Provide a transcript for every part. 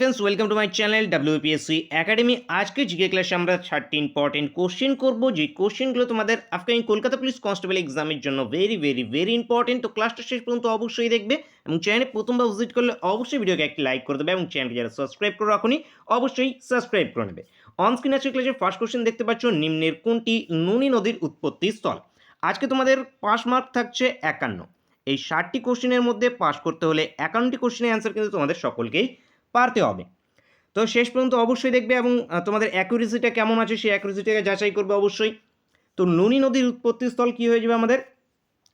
Friends welcome to my channel WPSC academy. आज के GK क्लासे আমরা 4টি ইম্পর্টেন্ট কোশ্চেন করব, যে কোশ্চেনগুলো তোমাদের আপকামিং কলকাতা পুলিশ কনস্টেবল এক্সামের জন্য ভেরি ইম্পর্টেন্ট। তো ক্লাসটা শেষ পর্যন্ত অবশ্যই দেখবে এবং চ্যানেলে প্রথমবার ভিজিট করলে অবশ্যই ভিডিওকে একটি লাইক করে দেবে এবং চ্যানেলকে যারা সাবস্ক্রাইব করে রাখোনি অবশ্যই সাবস্ক্রাইব করে নেবে। অন স্ক্রিন আছে ক্লাসের ফার্স্ট কোশ্চেন দেখতে পাচ্ছ, নিম্নের কোনটি নুনি নদীর উৎপত্তি স্থল। আজকে তোমাদের পাস মার্ক থাকছে 51। এই 60টি কোশ্চেনের মধ্যে পাস করতে হলে 51টি কোশ্চেনের অ্যান্সার কিন্তু তোমাদের সকলকেই পারতে হবে। তো শেষ পর্যন্ত অবশ্যই দেখবে এবং তোমাদের অ্যাকুরেসিটা কেমন আছে সেই অ্যাকুরেসিটাকে যাচাই করবে অবশ্যই। তো নুনি নদীর উৎপত্তিস্থল কী হয়ে যাবে আমাদের?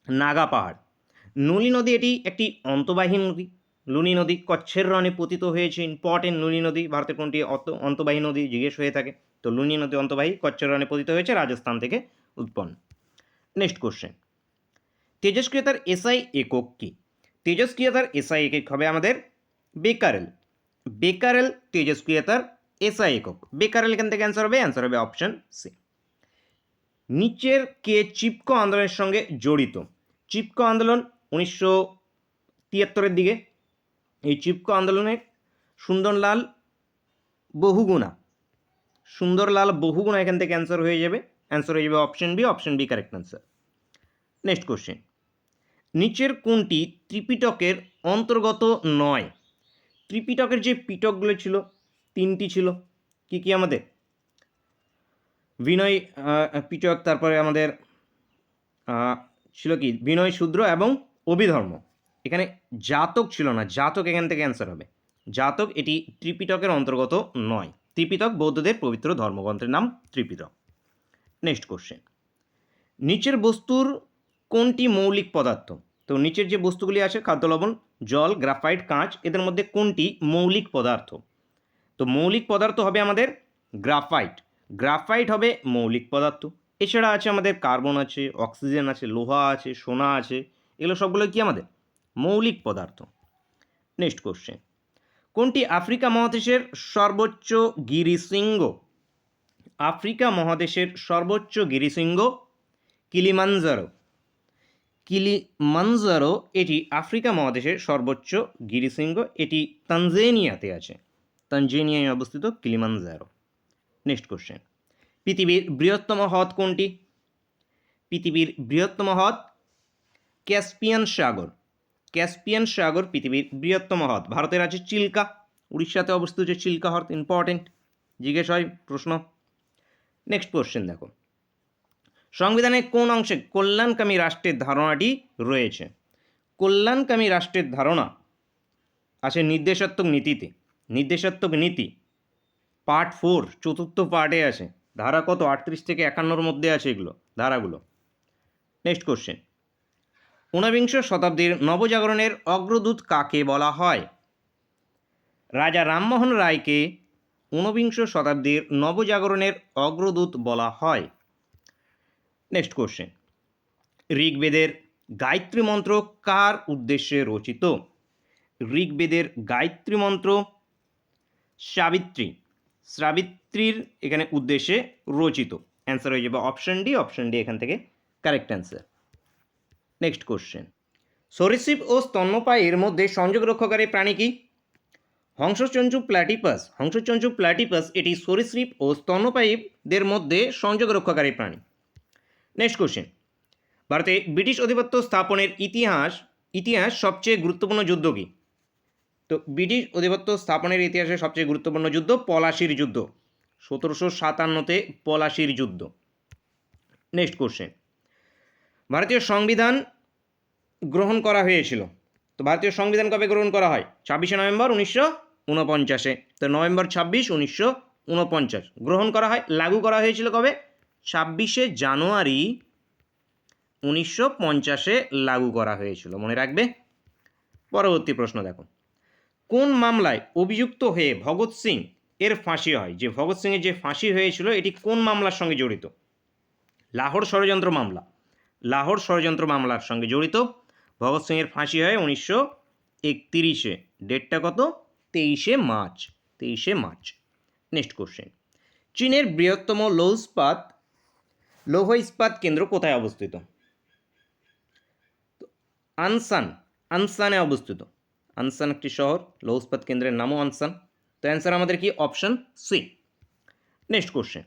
নাগা পাহাড়। নুনি নদী এটি একটি অন্তবাহী নদী। লুনি নদী কচ্ছের রণে পতিত হয়েছে। ইম্পর্টেন্ট নুনি নদী ভারতের কোনটি অন্তবাহী নদী জিজ্ঞেস হয়ে থাকে। তো লুনি নদী অন্তবাহী, কচ্ছের রণে পতিত হয়েছে, রাজস্থান থেকে উৎপন্ন। নেক্সট কোশ্চেন, তেজস্ক্রিয়তার এসআই একক কী? তেজস্ক্রিয়তার এসআই একক হবে আমাদের বেকারেল। বেকারেল তেজস্ক্রিয়তার এসআই একক। বেকারেল এখান থেকে অ্যান্সার হবে অপশন সি। নিচের কে চিপকো আন্দোলনের সঙ্গে জড়িত? চিপকো আন্দোলন 1973-এর দিকে। এই চিপকো আন্দোলনে সুন্দরলাল বহুগুণা এখান থেকে অ্যান্সার হয়ে যাবে option B correct answer. Next question, নিচের কোনটি ত্রিপিটকের অন্তর্গত নয়? ত্রিপিটকের যে পিটকগুলো ছিল 3টি ছিল, কি কি আমাদের? বিনয় পিটক, তারপরে আমাদের ছিল কি বিনয় শূদ্র এবং অভিধর্ম। এখানে জাতক ছিল না, জাতক এখান থেকে অ্যান্সার হবে। জাতক এটি ত্রিপিটকের অন্তর্গত নয়। ত্রিপিটক বৌদ্ধদের পবিত্র ধর্মগ্রন্থের নাম ত্রিপিটক। নেক্সট কোশ্চেন, নিচের বস্তুর কোনটি মৌলিক পদার্থ? তো নিচের যে বস্তুগুলি আছে খাদ্য লবণ, জল, গ্রাফাইট, কাঁচ, এদের মধ্যে কোনটি মৌলিক পদার্থ? তো মৌলিক পদার্থ হবে আমাদের গ্রাফাইট। গ্রাফাইট হবে মৌলিক পদার্থ। এছাড়া আছে আমাদের কার্বন আছে, অক্সিজেন আছে, লোহা আছে, সোনা আছে, এগুলো সবগুলো কি আমাদের মৌলিক পদার্থ। নেক্সট কোশ্চেন, কোনটি আফ্রিকা মহাদেশের সর্বোচ্চ গিরিশৃঙ্গ? আফ্রিকা মহাদেশের সর্বোচ্চ গিরিশৃঙ্গ কিলিমানজারো। কিলিমানজারো এটি আফ্রিকা মহাদেশের সর্বোচ্চ গিরিশৃঙ্গ। এটি তানজানিয়াতে আছে, তানজানিয়ায় অবস্থিত কিলিমানজারো। নেক্সট কোশ্চেন, পৃথিবীর বৃহত্তম হ্রদ কোনটি? পৃথিবীর বৃহত্তম হ্রদ ক্যাসপিয়ান সাগর। ক্যাসপিয়ান সাগর পৃথিবীর বৃহত্তম হ্রদ। ভারতের আছে চিল্কা, উড়িষ্যাতে অবস্থিত যে চিল্কা হ্রদ, ইম্পর্টেন্ট, জিজ্ঞেস হয় প্রশ্ন। নেক্সট কোশ্চেন দেখো, সংবিধানের কোন অংশে কল্যাণকামী রাষ্ট্রের ধারণাটি রয়েছে? কল্যাণকামী রাষ্ট্রের ধারণা আছে নির্দেশাত্মক নীতিতে। নির্দেশাত্মক নীতি পার্ট 4 চতুর্থ পার্টে আছে। ধারা কত? 38 থেকে 51-র মধ্যে আছে এগুলো ধারাগুলো। নেক্সট কোশ্চেন, ঊনবিংশ শতাব্দীর নবজাগরণের অগ্রদূত কাকে বলা হয়? রাজা রামমোহন রায়কে ঊনবিংশ শতাব্দীর নবজাগরণের অগ্রদূত বলা হয়। নেক্সট কোশ্চেন, ঋগ্বেদের গায়ত্রী মন্ত্র কার উদ্দেশ্যে রচিত? ঋগ্বেদের গায়ত্রী মন্ত্র সাবিত্রীর এখানে উদ্দেশ্যে রচিত। অ্যান্সার হয়ে যাবে অপশন ডি এখান থেকে কারেক্ট অ্যান্সার। নেক্সট কোশ্চেন, সরীসৃপ ও স্তন্যপায়ীর মধ্যে সংযোগ রক্ষাকারী প্রাণী কি? হংসচঞ্চু প্ল্যাটিপাস এটি সরীসৃপ ও স্তন্যপায়ীদের মধ্যে সংযোগ রক্ষাকারী প্রাণী। নেক্সট কোশ্চেন, ভারতে ব্রিটিশ আধিপত্য স্থাপনের ইতিহাস সবচেয়ে গুরুত্বপূর্ণ যুদ্ধ কি? তো ব্রিটিশ আধিপত্য স্থাপনের ইতিহাসে সবচেয়ে গুরুত্বপূর্ণ যুদ্ধ পলাশির যুদ্ধ। 1757-তে পলাশির যুদ্ধ। নেক্সট কোশ্চেন, ভারতীয় সংবিধান গ্রহণ করা হয়েছিল। তো ভারতীয় সংবিধান কবে গ্রহণ করা হয়? 26শে নভেম্বর 1949-এ। তো নভেম্বর 26, 1949 গ্রহণ করা হয়। লাগু করা হয়েছিল কবে? 26শে জানুয়ারি 1950-এ লাগু করা হয়েছিল, মনে রাখবে। পরবর্তী প্রশ্ন দেখো, কোন মামলায় অভিযুক্ত হয়ে ভগৎ সিং এর ফাঁসি হয়? যে ভগৎ সিংয়ের যে ফাঁসি হয়েছিল এটি কোন মামলার সঙ্গে জড়িত? লাহোর ষড়যন্ত্র মামলা। লাহোর ষড়যন্ত্র মামলার সঙ্গে জড়িত। ভগৎ সিংয়ের ফাঁসি হয় 1931-এ। ডেটটা কত? 23শে মার্চ। নেক্সট কোশ্চেন, চীনের বৃহত্তম লৌহ ইস্পাত কেন্দ্র কোথায় অবস্থিত? আনসানে অবস্থিত। আনসান একটি শহর, লৌহ ইস্পাত কেন্দ্রের নামও আনসান। তো অ্যান্সার আমাদের কি অপশন সি। নেক্সট কোশ্চেন,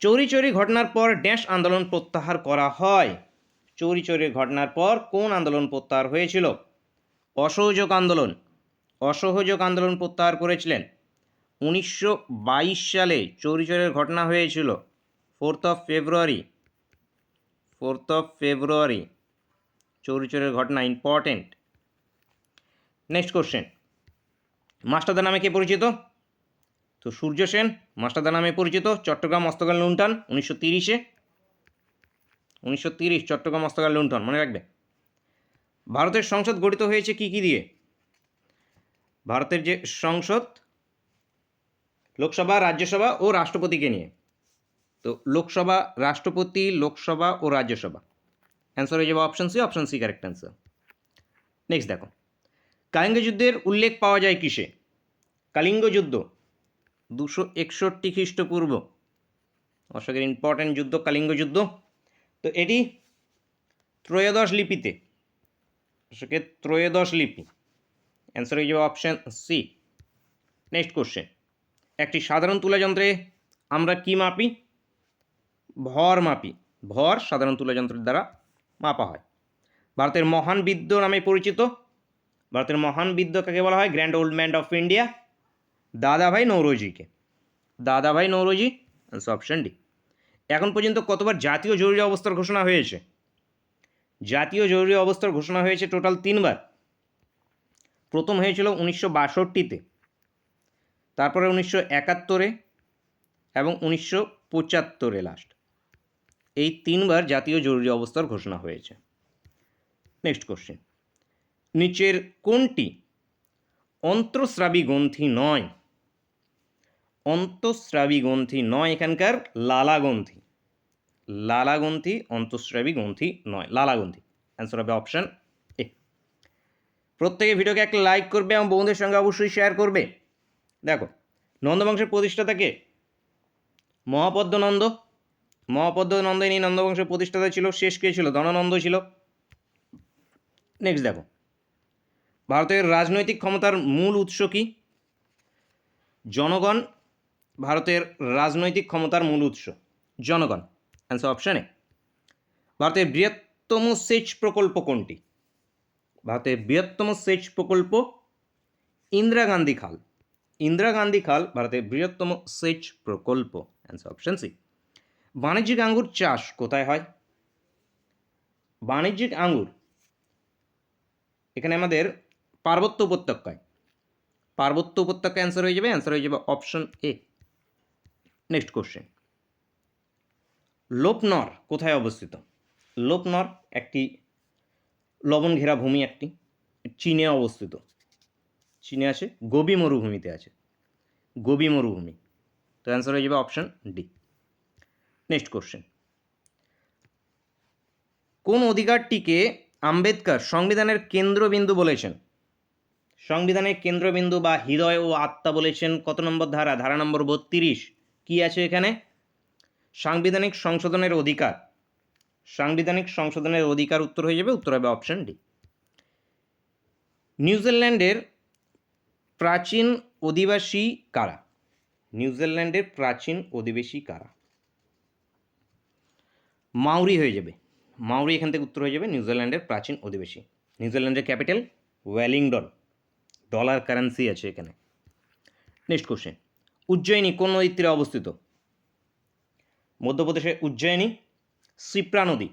চৌরি চৌরি ঘটনার পর ড্যাশ আন্দোলন প্রত্যাহার করা হয়। চৌরি চৌরি ঘটনার পর কোন আন্দোলন প্রত্যাহার হয়েছিল? অসহযোগ আন্দোলন। অসহযোগ আন্দোলন প্রত্যাহার করেছিলেন 1922 সালে। চৌরি চৌরির ঘটনা হয়েছিল 4th of February. 4th of February চৌরি চৌরির ঘটনা ইম্পর্টেন্ট। নেক্সট কোশ্চেন, মাস্টারদা নামে কে পরিচিত? তো সূর্য সেন মাস্টারদা নামে পরিচিত। চট্টগ্রাম অস্ত্রগার লুণ্ঠন 1930-এ। 1930 চট্টগ্রাম অস্ত্রগার লুণ্ঠন মনে রাখবে। ভারতের সংসদ গঠিত হয়েছে কি কি দিয়ে? ভারতের যে সংসদ, লোকসভা, রাজ্যসভা ও রাষ্ট্রপতিকে নিয়ে। তো লোকসভা, রাষ্ট্রপতি, লোকসভা ও রাজ্যসভা। অ্যান্সার হয়ে যাবে option C. Option C correct answer. Next দেখো, কালিঙ্গ যুদ্ধের উল্লেখ পাওয়া যায় কিসে? কালিঙ্গ যুদ্ধ 261 খ্রিস্টপূর্ব, অশোকের ইম্পর্টেন্ট যুদ্ধ কালিঙ্গ যুদ্ধ। তো এটি ত্রয়োদশ লিপিতে, অশোকের ত্রয়োদশ লিপি। অ্যান্সার হয়ে যাবে অপশন সি। নেক্সট কোশ্চেন, একটি সাধারণ তুলাযন্ত্রে আমরা কি মাপি? ভর মাপি। ভর সাধারণ তুলাযন্ত্রের দ্বারা মাপা হয়। ভারতের মহান বিদ্য নামে পরিচিত। ভারতের মহান বিদ্য কাকে বলা হয়? Grand old man of India, দাদাভাই নৌরোজিকে। দাদাভাই নৌরোজি, অপশন ডি। এখন পর্যন্ত কতবার জাতীয় জরুরি অবস্থার ঘোষণা হয়েছে? জাতীয় জরুরি অবস্থার ঘোষণা হয়েছে টোটাল 3বার। প্রথম হয়েছিল 1962-তে, তারপরে 1971-এ এবং 1975-এ লাস্ট। এই 3বার জাতীয় জরুরি অবস্থার ঘোষণা হয়েছে। নেক্সট কোশ্চেন, নিচের কোনটি অন্তঃস্রাবী গ্রন্থি নয়? অন্তঃস্রাবী গ্রন্থি নয় এখানকার লালা গ্রন্থি। লালা গ্রন্থি অন্তঃস্রাবী গ্রন্থি নয়, লালা গ্রন্থি। অ্যান্সার হবে অপশন এ। প্রত্যেকে ভিডিওকে একটা লাইক করবে এবং বন্ধুদের সঙ্গে অবশ্যই শেয়ার করবে। দেখো, নন্দবংশের প্রতিষ্ঠাতাকে মহাপদ্মনন্দ। মহাপদ্মনন্দ ইনি নন্দবংশের প্রতিষ্ঠাতা ছিল। শেষ কে ছিল? ধননন্দ ছিল। নেক্সট দেখো, ভারতের রাজনৈতিক ক্ষমতার মূল উৎস কি? জনগণ ভারতের রাজনৈতিক ক্ষমতার মূল উৎস, জনগণ। Answer option A. ভারতের বৃহত্তম সেচ প্রকল্প কোনটি? ভারতের বৃহত্তম সেচ প্রকল্প ইন্দিরা গান্ধী খাল। ইন্দিরা গান্ধী খাল ভারতের বৃহত্তম সেচ প্রকল্প। Answer option C. বাণিজ্যিক আঙ্গুর চাষ কোথায় হয়? বাণিজ্যিক আঙ্গুর এখানে আমাদের পার্বত্য উপত্যকায়। পার্বত্য উপত্যকা অ্যান্সার হয়ে যাবে। অ্যান্সার হয়ে যাবে অপশন এ। নেক্সট কোশ্চেন, লোপনর কোথায় অবস্থিত? লোপনর একটি লবণ ঘেরা ভূমি, একটি চীনে অবস্থিত। চীনে আছে, গোবি মরুভূমিতে আছে। গোবি মরুভূমি। তো অ্যান্সার হয়ে যাবে অপশন ডি। নেক্সট কোশ্চেন, কোন অধিকারটিকে আম্বেদকর সংবিধানের কেন্দ্রবিন্দু বলেছেন? সংবিধানের কেন্দ্রবিন্দু বা হৃদয় ও আত্মা বলেছেন কত নম্বর ধারা? ধারা নম্বর 32। কি আছে এখানে? সাংবিধানিক সংশোধনের অধিকার। সাংবিধানিক সংশোধনের অধিকার উত্তর হয়ে যাবে, উত্তর হবে অপশন ডি। নিউজিল্যান্ডের প্রাচীন অধিবাসী কারা? নিউজিল্যান্ডের প্রাচীন অধিবাসী কারা? মাউরি হয়ে যাবে। মাউরি এখান থেকে উত্তর হয়ে যাবে, নিউজিল্যান্ডের প্রাচীন অধিবাসী। নিউজিল্যান্ডের ক্যাপিটাল ওয়েলিংটন। ডলার কারেন্সি আছে এখানে। নেক্সট কোশ্চেন, উজ্জয়িনী কোন নদীর তীরে অবস্থিত? মধ্যপ্রদেশের উজ্জয়িনী শিপ্রা নদী।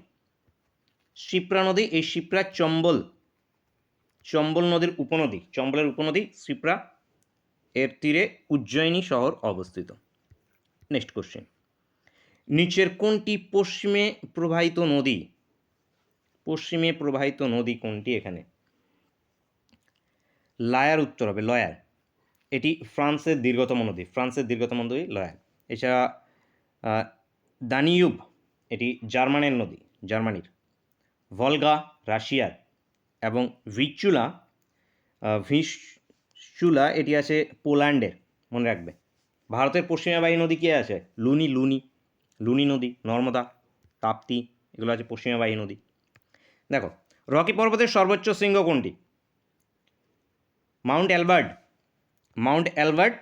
শিপ্রা নদী, এই শিপ্রা চম্বল, চম্বল নদীর উপনদী, চম্বলের উপনদী শিপ্রা, এর তীরে উজ্জয়িনী শহর অবস্থিত। নেক্সট কোশ্চেন, নিচের কোনটি পশ্চিমে প্রবাহিত নদী? পশ্চিমে প্রবাহিত নদী কোনটি এখানে? লয়ার উত্তর হবে, লয়ার। এটি ফ্রান্সের দীর্ঘতম নদী। ফ্রান্সের দীর্ঘতম নদী লয়ার। এছাড়া দানিউব এটি জার্মানের নদী, জার্মানির। ভলগা রাশিয়ার এবং ভিস্চুলা এটি আছে পোল্যান্ডের, মনে রাখবে। ভারতের পশ্চিমে বাহী নদী কে আছে? লুনি নদী, নর্মদা, তাপ্তি, এগুলো আছে পশ্চিমে বাহী নদী। দেখো, রকি পর্বতের সর্বোচ্চ শৃঙ্গ কোনটি? Mount Albert. Mount Albert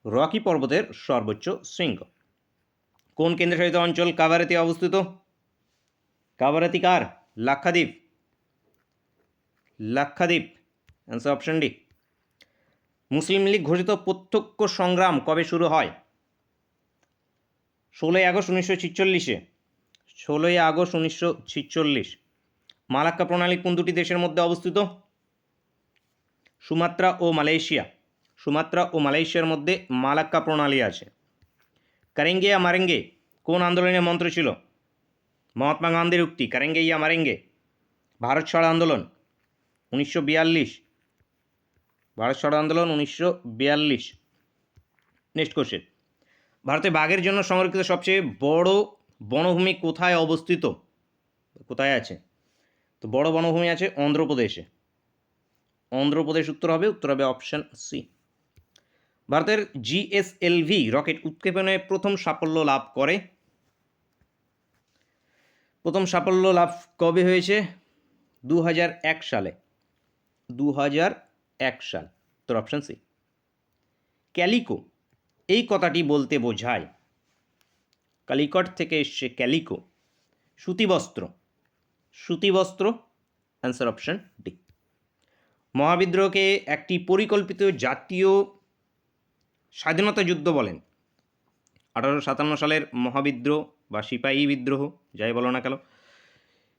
Rocky পর্বতের সর্বোচ্চ শৃঙ্গ। কোন কেন্দ্রশাসিত অঞ্চল কাভারাতি অবস্থিত? কাভারাতি কার? Lakshadweep. Lakshadweep answer option D. Muslim League ঘোষিত প্রত্যক্ষ সংগ্রাম কবে শুরু হয়? 16ই আগস্ট 1946-এ। 16ই আগস্ট 1946। মালাক্কা প্রণালী কোন দুটি দেশের মধ্যে অবস্থিত? সুমাত্রা ও মালয়েশিয়া। সুমাত্রা ও মালয়েশিয়ার মধ্যে মালাক্কা প্রণালী আছে। কারেঙ্গে ইয়া মারেঙ্গে কোন আন্দোলনের মন্ত্র ছিল? মহাত্মা গান্ধীর উক্তি কারেঙ্গে ইয়া মারেঙ্গে। ভারত ছাড়ো আন্দোলন 1942। ভারত ছাড়ো আন্দোলন 1942। নেক্সট কোশ্চেন, ভারতে বাঘের জন্য সংরক্ষিত সবচেয়ে বড় বনভূমি কোথায় অবস্থিত? কোথায় আছে? তো বড় বনভূমি আছে অন্ধ্রপ্রদেশে। অন্ধ্রপ্রদেশ উত্তর হবে অপশন সি। ভারতের জিএসএলভি রকেট উৎক্ষেপণে প্রথম সাফল্য লাভ করে? প্রথম সাফল্য লাভ কবে হয়েছে? 2001 সালে। 2001 সাল। তোর অপশন সি। ক্যালিকো এই কথাটি বলতে বোঝায়? কালিকট থেকে এসছে ক্যালিকো। সুতিবস্ত্র। সুতিবস্ত্র অ্যান্সার অপশন ডি। মহাবিদ্রোহকে একটি পরিকল্পিত জাতীয় স্বাধীনতা যুদ্ধ বলেন? 1857 সালের মহাবিদ্রোহ বা সিপাহী বিদ্রোহ যাই বলো না কেন।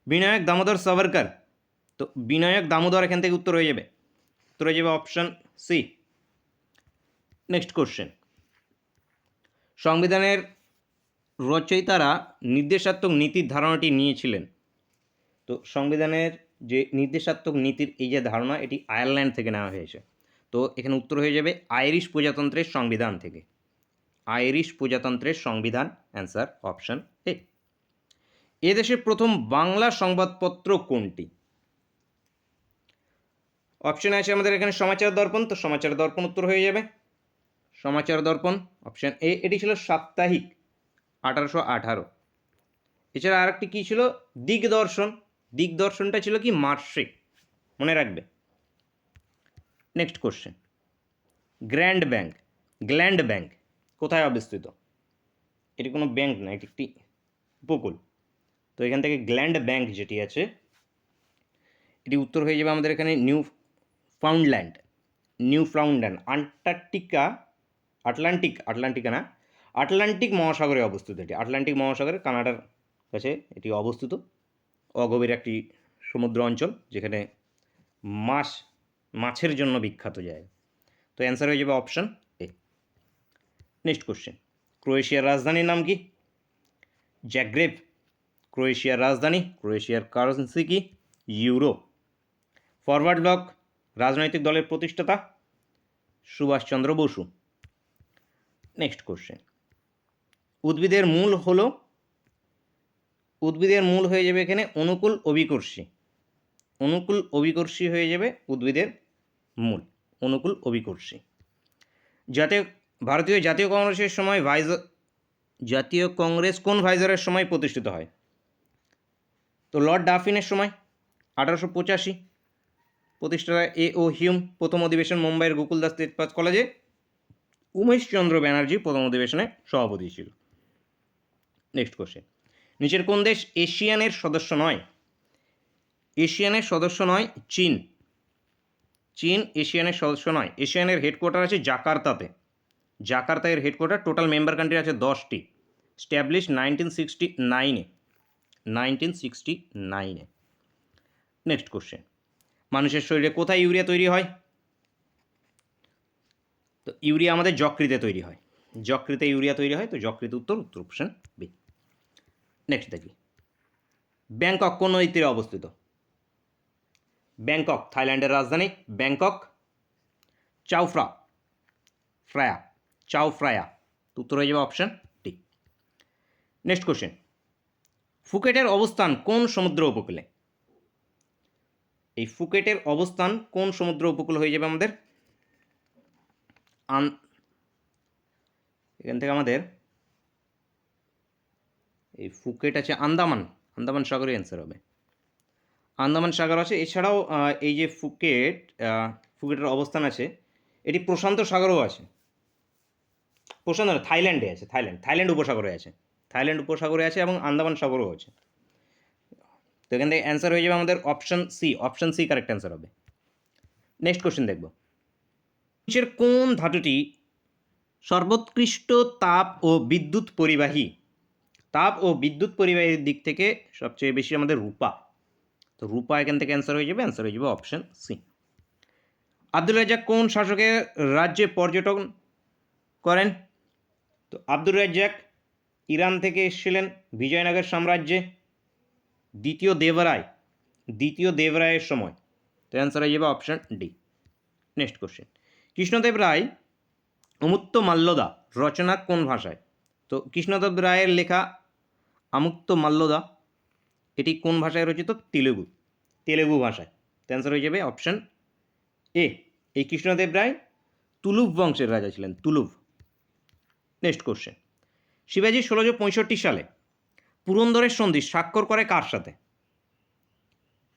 বিনায়ক দামোদর সাভারকর। তো বিনায়ক দামোদর এখান থেকে উত্তর হয়ে যাবে। উত্তর হয়ে যাবে অপশন সি। নেক্সট কোশ্চেন, সংবিধানের রচয়িতারা নির্দেশাত্মক নীতির ধারণাটি নিয়েছিলেন? তো সংবিধানের যে নির্দেশাত্মক নীতির এই যে ধারণা, এটি আয়ারল্যান্ড থেকে নেওয়া হয়েছে। তো এখানে উত্তর হয়ে যাবে আইরিশ প্রজাতন্ত্রের সংবিধান থেকে। আইরিশ প্রজাতন্ত্রের সংবিধান অ্যান্সার অপশন এ। এদেশের প্রথম বাংলা সংবাদপত্র কোনটি? অপশন আছে আমাদের এখানে সমাচার দর্পণ। তো সমাচার দর্পণ উত্তর হয়ে যাবে। সমাচার দর্পণ অপশন এ। এটি ছিল সাপ্তাহিক 1818। এছাড়া আরেকটি কী ছিল? দিগদর্শন। দিগদর্শনটা ছিল কি মাসিক, মনে রাখবে। Next question, grand bank gland bank কোথায় অবস্থিত? এটি কোনো ব্যাংক না, এটি একটি উপকূল। তো এখান থেকে গ্ল্যান্ড ব্যাংক যেটি আছে, এটি উত্তর হয়ে যাবে আমাদের এখানে নিউ ফাউন্ডল্যান্ড। আন্টার্কটিকা আটলান্টিকা না, আটলান্টিক মহাসাগরে অবস্থিত। এটি আটলান্টিক মহাসাগরে কানাডার কাছে এটি অবস্থিত। অগভীর একটি সমুদ্র অঞ্চল যেখানে মাছের জন্য বিখ্যাত জায়গা। তো অ্যান্সার হয়ে যাবে অপশন এ। নেক্সট কোশ্চেন, ক্রোয়েশিয়ার রাজধানীর নাম কি? জাগ্রেব। ক্রোয়েশিয়ার রাজধানী। ক্রোয়েশিয়ার কারেন্সি কি? ইউরো। ফরওয়ার্ড ব্লক রাজনৈতিক দলের প্রতিষ্ঠাতা? সুভাষচন্দ্র বসু। নেক্সট কোশ্চেন, উদ্ভিদের মূল হলো? উদ্ভিদের মূল হয়ে যাবে এখানে অনুকূল অভিকর্ষী। অনুকূল অভিকর্ষী হয়ে যাবে উদ্ভিদের মূল। অনুকূল অভিকর্ষী। ভারতীয় জাতীয় কংগ্রেসের সময় জাতীয় কংগ্রেস কোন ভাইজারের সময় প্রতিষ্ঠিত হয়? তো লর্ড ডাফিনের সময় 1885। প্রতিষ্ঠাতা এ ও হিউম। প্রথম অধিবেশন মুম্বাইয়ের গোকুলদাস তেজপাত কলেজে। উমেশচন্দ্র ব্যানার্জি প্রথম অধিবেশনে সভাপতি ছিল। নেক্সট কোশ্চেন, নিচের কোন দেশ এশিয়ানের সদস্য নয়? এশিয়ানের সদস্য নয় চীন। চীন এশিয়ানের সদস্য নয়। এশিয়ানের হেডকোয়ার্টার আছে জাকার্তাতে। জাকার্তা এর হেডকোয়ার্টার। টোটাল মেম্বার কান্ট্রি আছে 10টি। স্ট্যাবলিশ 1969-এ। 1969-এ। নেক্সট কোশ্চেন, মানুষের শরীরে কোথায় ইউরিয়া তৈরি হয়? তো ইউরিয়া আমাদের যকৃতে তৈরি হয়। যকৃতে ইউরিয়া তৈরি হয়। তো যকৃতে উত্তর অপশন বি। নেক্সট দেখি, ব্যাংকক কোন নদীর তীরে অবস্থিত? ব্যাংকক থাইল্যান্ডের রাজধানী। ব্যাংকক। চাও ফ্রায়া। উত্তর হয়ে যাবে অপশন ডি। নেক্সট কোশ্চেন, ফুকেটের অবস্থান কোন সমুদ্র উপকূলে? এই ফুকেটের অবস্থান কোন সমুদ্র উপকূল হয়ে যাবে আমাদের? এখান থেকে আমাদের এই ফুকেট আছে আন্দামান সাগরের অ্যান্সার হবে। আন্দামান সাগর আছে। এছাড়াও এই যে ফুকেটের অবস্থান আছে, এটি প্রশান্ত সাগরও আছে, প্রশান্ত না, থাইল্যান্ডে আছে, থাইল্যান্ড উপসাগরে আছে, থাইল্যান্ড উপসাগরে আছে এবং আন্দামান সাগরও আছে। তো এখান থেকে অ্যান্সার হয়ে যাবে আমাদের অপশন সি কারেক্ট অ্যান্সার হবে। নেক্সট কোশ্চেন দেখব, নিচের কোন ধাতুটি সর্বোৎকৃষ্ট তাপ ও বিদ্যুৎ পরিবাহী? তাপ ও বিদ্যুৎ পরিবাহীর দিক থেকে সবচেয়ে বেশি আমাদের রূপা। তো রূপা এখান থেকে অ্যান্সার হয়ে যাবে অপশন সি। আব্দুল রাজ্জাক কোন শাসকের রাজ্যে পর্যটন করেন? তো আব্দুল রাজ্জাক ইরান থেকে এসেছিলেন বিজয়নগর সাম্রাজ্যে দ্বিতীয় দেবরায়ের সময়। তো অ্যান্সার হয়ে যাবে option D. Next question, Krishnadeva Raya Amuktamalyada রচনা কোন ভাষায়? তো কৃষ্ণদেব রায়ের লেখা আমুক্ত মাল্যদা এটি কোন ভাষায় রচিত? তেলেগু ভাষায়। তো অ্যান্সার হয়ে যাবে অপশন এ। এই কৃষ্ণদেব রায় তুলুভ বংশের রাজা ছিলেন, তুলুভ। নেক্সট কোশ্চেন, শিবাজি 1665 সালে পুরন্দরের সন্ধি স্বাক্ষর করে কার সাথে?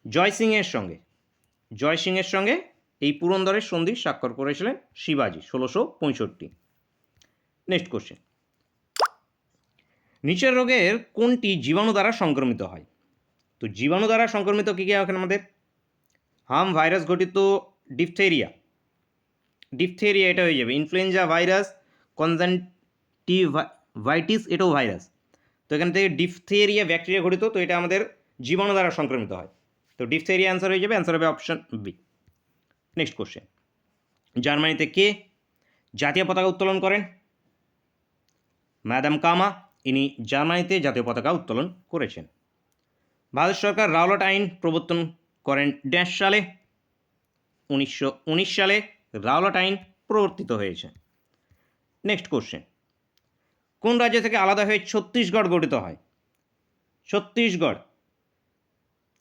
জয় সিংয়ের সঙ্গে এই পুরন্দরের সন্ধি স্বাক্ষর করেছিলেন শিবাজি 1665। নেক্সট কোশ্চেন, নিচের রোগের কোনটি জীবাণু দ্বারা সংক্রমিত হয়? তো জীবাণু দ্বারা সংক্রমিত কী কী এখন আমাদের? হাম ভাইরাস ঘটিত ডিপথেরিয়া এটা হয়ে যাবে, ইনফ্লুয়েঞ্জা ভাইরাস, কনজাংটিভাইটিস এটাও ভাইরাস। তো এখান থেকে ডিপথেরিয়া ব্যাকটেরিয়া ঘটিত, তো এটা আমাদের জীবাণু দ্বারা সংক্রমিত হয়। তো ডিপথেরিয়া অ্যান্সার হয়ে যাবে, অ্যান্সার হবে অপশন বি। নেক্সট কোশ্চেন, জার্মানিতে কে জাতীয় পতাকা উত্তোলন করেন? ম্যাডাম কামা, ইনি জার্মানিতে জাতীয় পতাকা উত্তোলন করেছেন। ভারত সরকার রাওলাট আইন প্রবর্তন করেন ড্যাশ সালে? 1919 সালে রাওলাট আইন প্রবর্তিত হয়েছে। নেক্সট কোশ্চেন, কোন রাজ্য থেকে আলাদা হয়ে ছত্তিশগড় গঠিত হয়? ছত্তিশগড়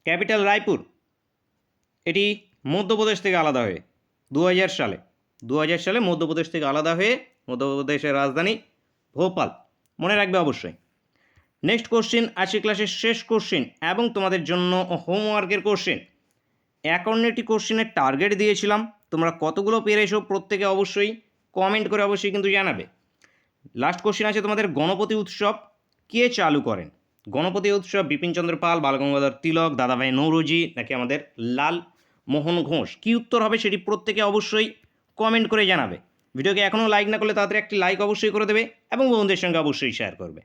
ক্যাপিটাল রায়পুর, এটি মধ্যপ্রদেশ থেকে আলাদা হয়ে 2000 সালে মধ্যপ্রদেশ থেকে আলাদা হয়ে মধ্যপ্রদেশের রাজধানী ভোপাল, মনে রাখবে অবশ্যই। নেক্সট কোশ্চেন, আজকের ক্লাসের শেষ কোশ্চেন এবং তোমাদের জন্য হোমওয়ার্কের কোশ্চেন। 51টি কোশ্চেনের টার্গেট দিয়েছিলাম, তোমরা কতগুলো পেরেছো প্রত্যেকে অবশ্যই কমেন্ট করে অবশ্যই কিন্তু জানাবে। লাস্ট কোশ্চেন আছে তোমাদের, গণপতি উৎসব কে চালু করেন? গণপতি উৎসব বিপিনচন্দ্র পাল, বালগঙ্গাধর তিলক, দাদাভাই নৌরোজি নাকি আমাদের লাল মোহন ঘোষ? কী উত্তর হবে সেটি প্রত্যেকে অবশ্যই কমেন্ট করে জানাবে। ভিডিওকে এখনও লাইক না করলে তাড়াতাড়ি একটি লাইক অবশ্যই করে দেবে এবং বন্ধুদের সঙ্গে অবশ্যই শেয়ার করবে।